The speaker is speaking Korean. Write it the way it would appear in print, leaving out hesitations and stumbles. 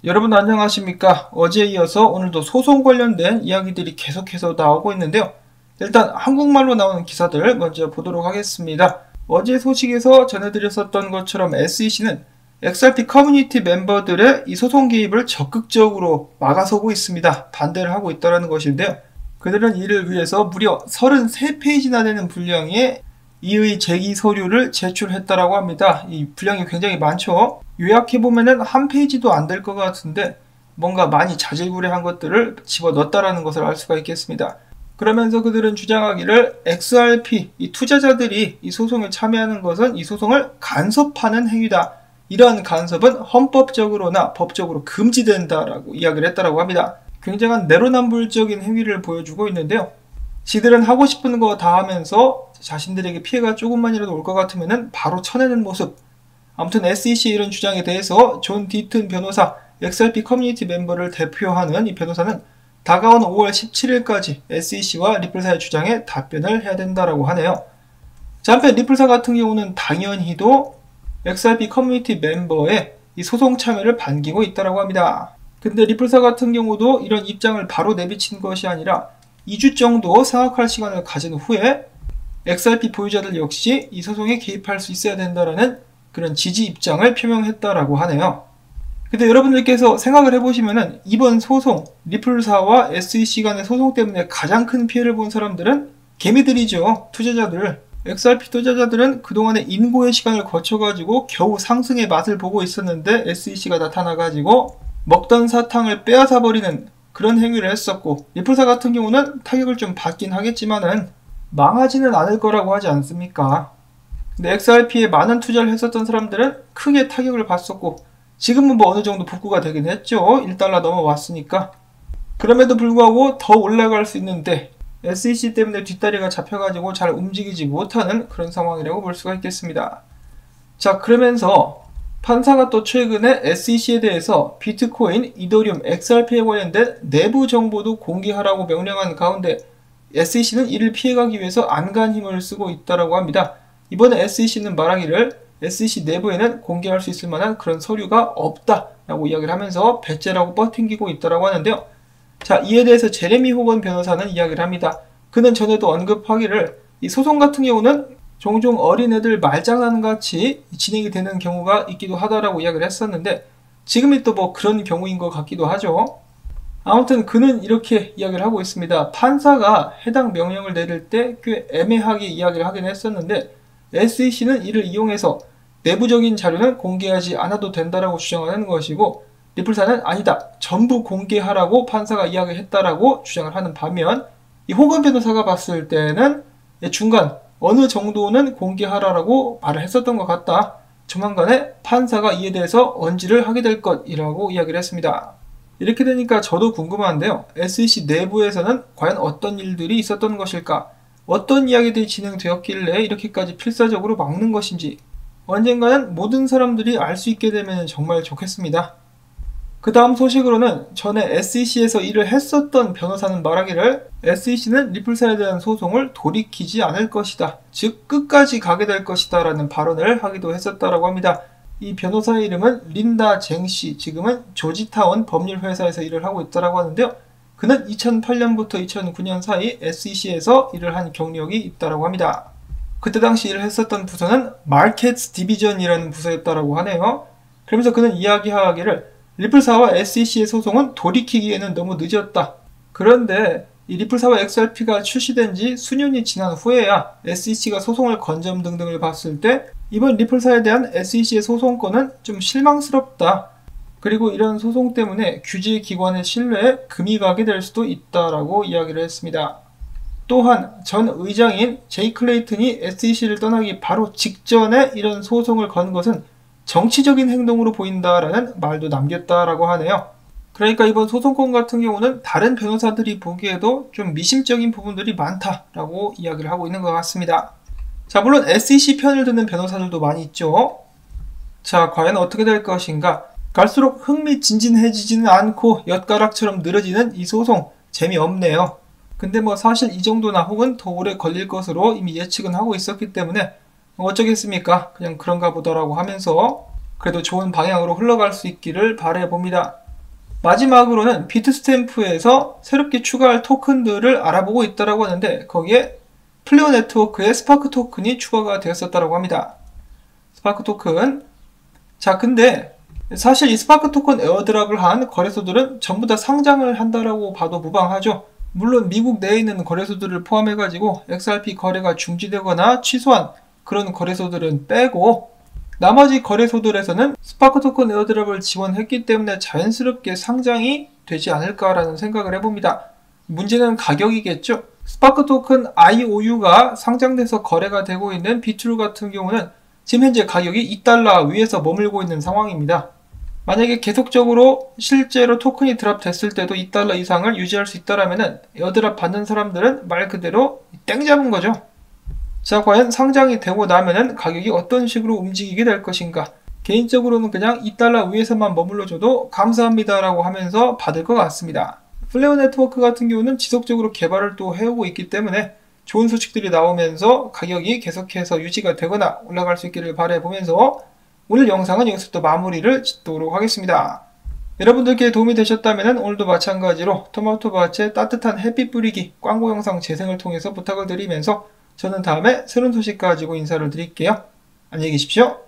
여러분 안녕하십니까? 어제에 이어서 오늘도 소송 관련된 이야기들이 계속해서 나오고 있는데요. 일단 한국말로 나오는 기사들 먼저 보도록 하겠습니다. 어제 소식에서 전해드렸었던 것처럼 SEC는 XRP 커뮤니티 멤버들의 이 소송 개입을 적극적으로 막아서고 있습니다. 반대를 하고 있다는 것인데요. 그들은 이를 위해서 무려 33페이지나 되는 분량의 이의 제기 서류를 제출했다라고 합니다. 이 분량이 굉장히 많죠. 요약해보면은 한 페이지도 안 될 것 같은데 뭔가 많이 자질구레한 것들을 집어넣었다라는 것을 알 수가 있겠습니다. 그러면서 그들은 주장하기를 XRP, 이 투자자들이 이 소송에 참여하는 것은 이 소송을 간섭하는 행위다. 이러한 간섭은 헌법적으로나 법적으로 금지된다라고 이야기를 했다라고 합니다. 굉장한 내로남불적인 행위를 보여주고 있는데요. 지들은 하고 싶은 거 다 하면서 자신들에게 피해가 조금만이라도 올 것 같으면 바로 쳐내는 모습. 아무튼 SEC의 이런 주장에 대해서 존 디튼 변호사, XRP 커뮤니티 멤버를 대표하는 이 변호사는 다가온 5월 17일까지 SEC와 리플사의 주장에 답변을 해야 된다라고 하네요. 자, 한편 리플사 같은 경우는 당연히도 XRP 커뮤니티 멤버의 이 소송 참여를 반기고 있다라고 합니다. 근데 리플사 같은 경우도 이런 입장을 바로 내비친 것이 아니라 2주 정도 생각할 시간을 가진 후에 XRP 보유자들 역시 이 소송에 개입할 수 있어야 된다라는 그런 지지 입장을 표명했다라고 하네요. 근데 여러분들께서 생각을 해보시면은 이번 소송, 리플사와 SEC 간의 소송 때문에 가장 큰 피해를 본 사람들은 개미들이죠. 투자자들. XRP 투자자들은 그동안의 인고의 시간을 거쳐가지고 겨우 상승의 맛을 보고 있었는데 SEC가 나타나가지고 먹던 사탕을 빼앗아버리는 그런 행위를 했었고, 리플사 같은 경우는 타격을 좀 받긴 하겠지만은 망하지는 않을 거라고 하지 않습니까? 근데 XRP에 많은 투자를 했었던 사람들은 크게 타격을 봤었고, 지금은 뭐 어느 정도 복구가 되긴 했죠. 1달러 넘어왔으니까. 그럼에도 불구하고 더 올라갈 수 있는데 SEC 때문에 뒷다리가 잡혀가지고 잘 움직이지 못하는 그런 상황이라고 볼 수가 있겠습니다. 자, 그러면서 판사가 또 최근에 SEC에 대해서 비트코인, 이더리움, XRP에 관련된 내부 정보도 공개하라고 명령한 가운데 SEC는 이를 피해가기 위해서 안간 힘을 쓰고 있다고 합니다. 이번에 SEC는 말하기를 SEC 내부에는 공개할 수 있을 만한 그런 서류가 없다라고 이야기를 하면서 배째라고 뻗팅기고 있다고 하는데요. 자, 이에 대해서 제레미 호건 변호사는 이야기를 합니다. 그는 전에도 언급하기를 이 소송 같은 경우는 종종 어린애들 말장난 같이 진행이 되는 경우가 있기도 하다라고 이야기를 했었는데 지금이 또 뭐 그런 경우인 것 같기도 하죠. 아무튼 그는 이렇게 이야기를 하고 있습니다. 판사가 해당 명령을 내릴 때 꽤 애매하게 이야기를 하긴 했었는데 SEC는 이를 이용해서 내부적인 자료는 공개하지 않아도 된다라고 주장하는 것이고, 리플사는 아니다, 전부 공개하라고 판사가 이야기했다라고 주장을 하는 반면, 이 호건 변호사가 봤을 때는 중간 어느 정도는 공개하라라고 말을 했었던 것 같다. 조만간에 판사가 이에 대해서 언지를 하게 될 것이라고 이야기를 했습니다. 이렇게 되니까 저도 궁금한데요. SEC 내부에서는 과연 어떤 일들이 있었던 것일까? 어떤 이야기들이 진행되었길래 이렇게까지 필사적으로 막는 것인지 언젠가는 모든 사람들이 알 수 있게 되면 정말 좋겠습니다. 그 다음 소식으로는 전에 SEC에서 일을 했었던 변호사는 말하기를 SEC는 리플사에 대한 소송을 돌이키지 않을 것이다. 즉 끝까지 가게 될 것이다 라는 발언을 하기도 했었다고 합니다. 이 변호사의 이름은 린다 쟁씨, 지금은 조지타운 법률회사에서 일을 하고 있다고 하는데요. 그는 2008년부터 2009년 사이 SEC에서 일을 한 경력이 있다고 합니다. 그때 당시 일을 했었던 부서는 마켓스 디비전이라는 부서였다고 하네요. 그러면서 그는 이야기하기를 리플사와 SEC의 소송은 돌이키기에는 너무 늦었다. 그런데 이 리플사와 XRP가 출시된 지 수년이 지난 후에야 SEC가 소송을 건 점 등등을 봤을 때 이번 리플사에 대한 SEC의 소송권은 좀 실망스럽다. 그리고 이런 소송 때문에 규제기관의 신뢰에 금이 가게 될 수도 있다라고 이야기를 했습니다. 또한 전 의장인 제이 클레이튼이 SEC를 떠나기 바로 직전에 이런 소송을 건 것은 정치적인 행동으로 보인다라는 말도 남겼다라고 하네요. 그러니까 이번 소송권 같은 경우는 다른 변호사들이 보기에도 좀 미심적인 부분들이 많다라고 이야기를 하고 있는 것 같습니다. 자, 물론 SEC 편을 드는 변호사들도 많이 있죠. 자, 과연 어떻게 될 것인가? 갈수록 흥미진진해지지는 않고 엿가락처럼 늘어지는 이 소송, 재미없네요. 근데 뭐 사실 이 정도나 혹은 더 오래 걸릴 것으로 이미 예측은 하고 있었기 때문에 어쩌겠습니까? 그냥 그런가 보다라고 하면서 그래도 좋은 방향으로 흘러갈 수 있기를 바라봅니다. 마지막으로는 비트스탬프에서 새롭게 추가할 토큰들을 알아보고 있다고 하는데 거기에 플레어 네트워크에 스파크 토큰이 추가가 되었었다고 합니다. 스파크 토큰. 자, 근데 사실 이 스파크 토큰 에어드랍을 한 거래소들은 전부 다 상장을 한다라고 봐도 무방하죠. 물론 미국 내에 있는 거래소들을 포함해가지고 XRP 거래가 중지되거나 취소한 그런 거래소들은 빼고 나머지 거래소들에서는 스파크 토큰 에어드랍을 지원했기 때문에 자연스럽게 상장이 되지 않을까라는 생각을 해봅니다. 문제는 가격이겠죠. 스파크 토큰 IOU가 상장돼서 거래가 되고 있는 비트루 같은 경우는 지금 현재 가격이 $2 위에서 머물고 있는 상황입니다. 만약에 계속적으로 실제로 토큰이 드랍됐을 때도 $2 이상을 유지할 수 있다면 에어드랍 받는 사람들은 말 그대로 땡 잡은 거죠. 자, 과연 상장이 되고 나면은 가격이 어떤 식으로 움직이게 될 것인가? 개인적으로는 그냥 $2 위에서만 머물러줘도 감사합니다라고 하면서 받을 것 같습니다. 플레어 네트워크 같은 경우는 지속적으로 개발을 또 해오고 있기 때문에 좋은 소식들이 나오면서 가격이 계속해서 유지가 되거나 올라갈 수 있기를 바라보면서 오늘 영상은 여기서 또 마무리를 짓도록 하겠습니다. 여러분들께 도움이 되셨다면 오늘도 마찬가지로 토마토밭에 따뜻한 햇빛 뿌리기 광고 영상 재생을 통해서 부탁을 드리면서 저는 다음에 새로운 소식 가지고 인사를 드릴게요. 안녕히 계십시오.